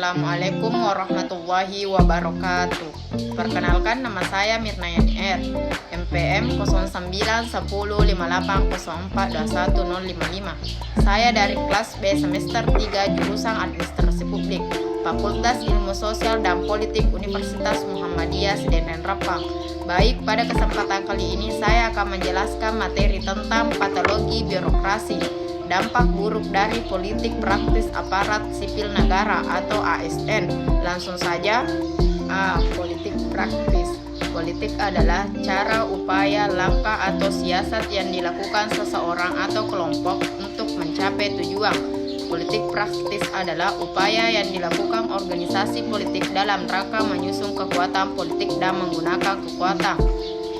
Assalamualaikum warahmatullahi wabarakatuh. Perkenalkan, nama saya Mirnayani R, MPM 091058042155. Saya dari kelas B semester 3 jurusan Administrasi Publik, Fakultas Ilmu Sosial dan Politik Universitas Muhammadiyah Sedenan Rapang. Baik, pada kesempatan kali ini saya akan menjelaskan materi tentang patologi birokrasi, dampak buruk dari politik praktis aparat sipil negara atau ASN. Langsung saja, politik praktis. Politik adalah cara, upaya, langkah atau siasat yang dilakukan seseorang atau kelompok untuk mencapai tujuan. Politik praktis adalah upaya yang dilakukan organisasi politik dalam rangka menyusun kekuatan politik dan menggunakan kekuatan.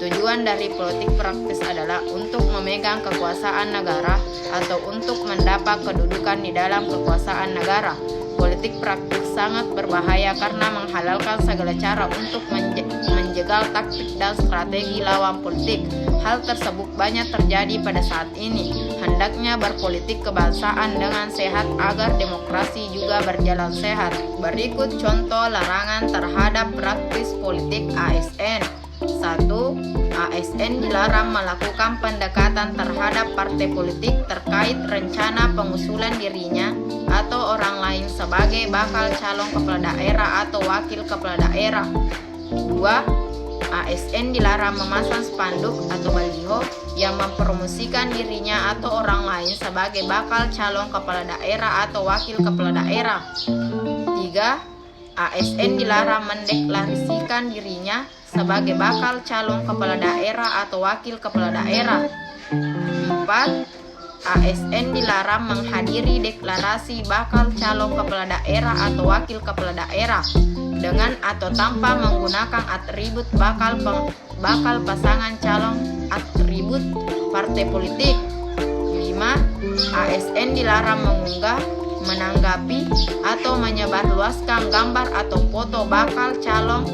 Tujuan dari politik praktis adalah untuk memegang kekuasaan negara atau untuk mendapat kedudukan di dalam kekuasaan negara. Politik praktis sangat berbahaya karena menghalalkan segala cara untuk menjegal taktik dan strategi lawan politik. Hal tersebut banyak terjadi pada saat ini. Hendaknya berpolitik kebangsaan dengan sehat agar demokrasi juga berjalan sehat. Berikut contoh larangan terhadap praktis politik ASN. 1. ASN dilarang melakukan pendekatan terhadap partai politik terkait rencana pengusulan dirinya atau orang lain sebagai bakal calon kepala daerah atau wakil kepala daerah. 2. ASN dilarang memasang spanduk atau baliho yang mempromosikan dirinya atau orang lain sebagai bakal calon kepala daerah atau wakil kepala daerah. 3. ASN dilarang mendeklarasikan dirinya sebagai bakal calon kepala daerah atau wakil kepala daerah. 4. ASN dilarang menghadiri deklarasi bakal calon kepala daerah atau wakil kepala daerah dengan atau tanpa menggunakan atribut bakal pasangan calon atribut partai politik. 5. ASN dilarang mengunggah, menanggapi, atau menyebarluaskan gambar atau foto bakal calon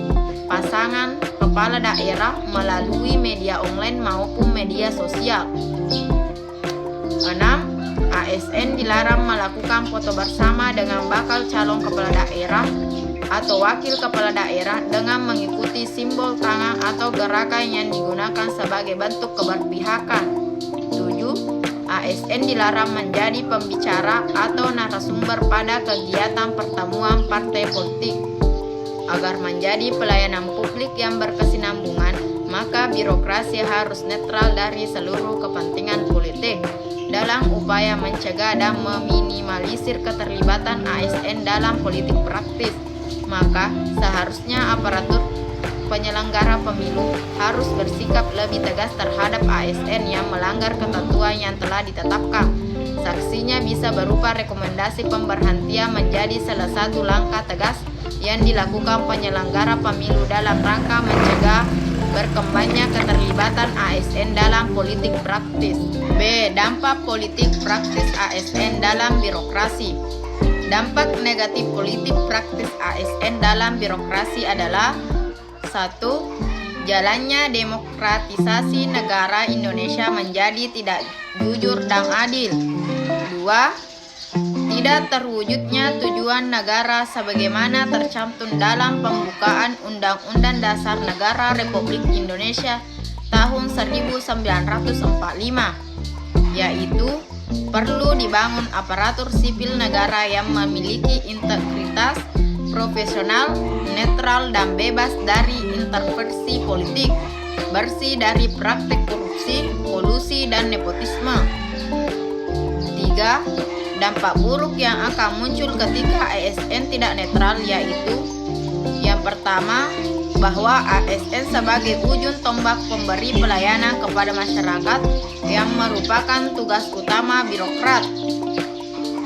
pasangan kepala daerah melalui media online maupun media sosial. 6. ASN dilarang melakukan foto bersama dengan bakal calon kepala daerah atau wakil kepala daerah dengan mengikuti simbol tangan atau gerakan yang digunakan sebagai bentuk keberpihakan. 7. ASN dilarang menjadi pembicara atau narasumber pada kegiatan pertemuan partai politik. Agar menjadi pelayanan publik yang berkesinambungan, maka birokrasi harus netral dari seluruh kepentingan politik. Dalam upaya mencegah dan meminimalisir keterlibatan ASN dalam politik praktis, maka seharusnya aparatur penyelenggara pemilu harus bersikap lebih tegas terhadap ASN yang melanggar ketentuan yang telah ditetapkan. Sanksinya bisa berupa rekomendasi pemberhentian menjadi salah satu langkah tegas yang dilakukan penyelenggara pemilu dalam rangka mencegah berkembangnya keterlibatan ASN dalam politik praktis. B. Dampak politik praktis ASN dalam birokrasi. Dampak negatif politik praktis ASN dalam birokrasi adalah: 1. Jalannya demokratisasi negara Indonesia menjadi tidak jujur dan adil. 2. Tidak terwujudnya tujuan negara sebagaimana tercantum dalam pembukaan Undang-Undang Dasar Negara Republik Indonesia tahun 1945, yaitu perlu dibangun aparatur sipil negara yang memiliki integritas, profesional, netral, dan bebas dari intervensi politik, bersih dari praktik korupsi, kolusi, dan nepotisme. 3. Dampak buruk yang akan muncul ketika ASN tidak netral, yaitu: yang pertama, bahwa ASN sebagai ujung tombak pemberi pelayanan kepada masyarakat yang merupakan tugas utama birokrat.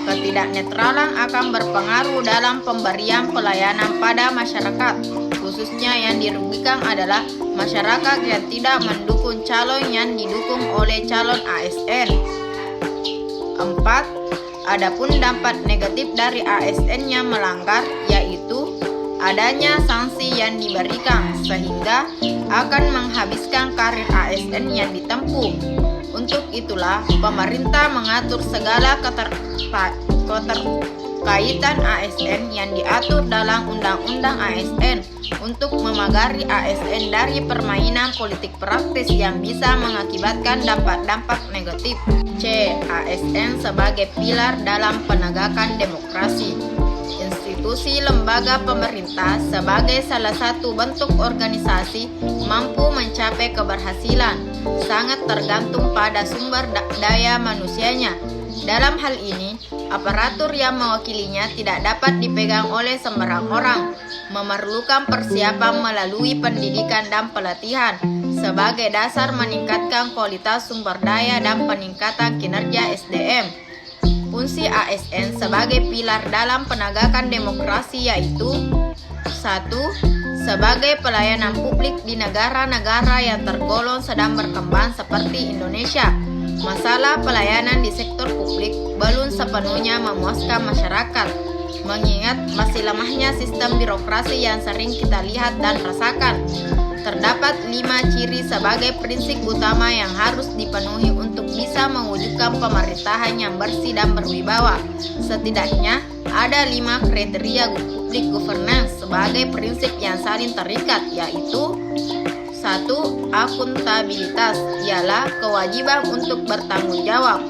Ketidaknetralan akan berpengaruh dalam pemberian pelayanan pada masyarakat, khususnya yang dirugikan adalah masyarakat yang tidak mendukung calon yang didukung oleh calon ASN. 4. Adapun dampak negatif dari ASN yang melanggar, yaitu adanya sanksi yang diberikan sehingga akan menghabiskan karir ASN yang ditempuh. Untuk itulah pemerintah mengatur segala kaitan ASN yang diatur dalam Undang-Undang ASN untuk memagari ASN dari permainan politik praktis yang bisa mengakibatkan dampak-dampak negatif. C. ASN sebagai pilar dalam penegakan demokrasi. Institusi lembaga pemerintah sebagai salah satu bentuk organisasi mampu mencapai keberhasilan sangat tergantung pada sumber daya manusianya. Dalam hal ini, aparatur yang mewakilinya tidak dapat dipegang oleh sembarang orang, memerlukan persiapan melalui pendidikan dan pelatihan sebagai dasar meningkatkan kualitas sumber daya dan peningkatan kinerja SDM. Fungsi ASN sebagai pilar dalam penegakan demokrasi yaitu 1. Sebagai pelayanan publik di negara-negara yang tergolong sedang berkembang seperti Indonesia. Masalah pelayanan di sektor publik belum sepenuhnya memuaskan masyarakat, mengingat masih lemahnya sistem birokrasi yang sering kita lihat dan rasakan. Terdapat 5 ciri sebagai prinsip utama yang harus dipenuhi untuk bisa mewujudkan pemerintahan yang bersih dan berwibawa. Setidaknya ada 5 kriteria public governance sebagai prinsip yang saling terikat, yaitu 1. Akuntabilitas, ialah kewajiban untuk bertanggung jawab.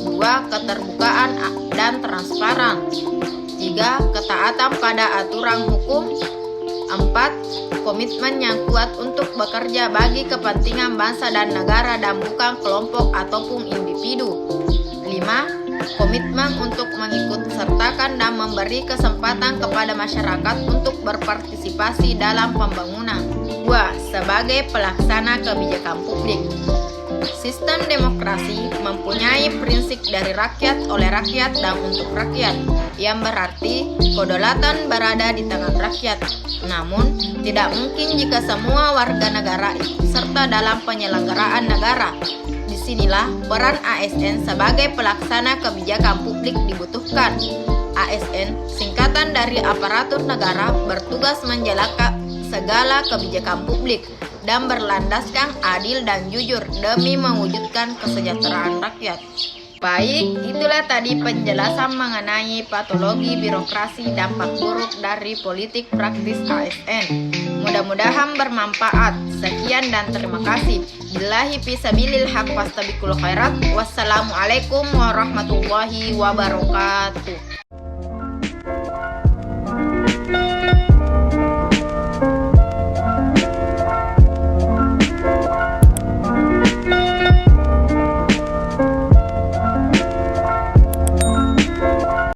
2. Keterbukaan dan transparan. 3. Ketaatan pada aturan hukum. 4. Komitmen yang kuat untuk bekerja bagi kepentingan bangsa dan negara dan bukan kelompok ataupun individu. 5. Komitmen untuk mengikut sertakan dan memberi kesempatan kepada masyarakat untuk berpartisipasi dalam pembangunan. 2. Sebagai pelaksana kebijakan publik. Sistem demokrasi mempunyai prinsip dari rakyat, oleh rakyat, dan untuk rakyat, yang berarti kedaulatan berada di tangan rakyat. Namun, tidak mungkin jika semua warga negara ikut serta dalam penyelenggaraan negara. Disinilah peran ASN sebagai pelaksana kebijakan publik dibutuhkan. ASN, singkatan dari aparatur negara, bertugas menjalankan segala kebijakan publik dan berlandaskan adil dan jujur demi mewujudkan kesejahteraan rakyat. Baik, itulah tadi penjelasan mengenai patologi birokrasi dampak buruk dari politik praktis ASN. Mudah-mudahan bermanfaat. Sekian dan terima kasih. Billahi fisabilil haq fastabiqul khairat. Wassalamualaikum warahmatullahi wabarakatuh.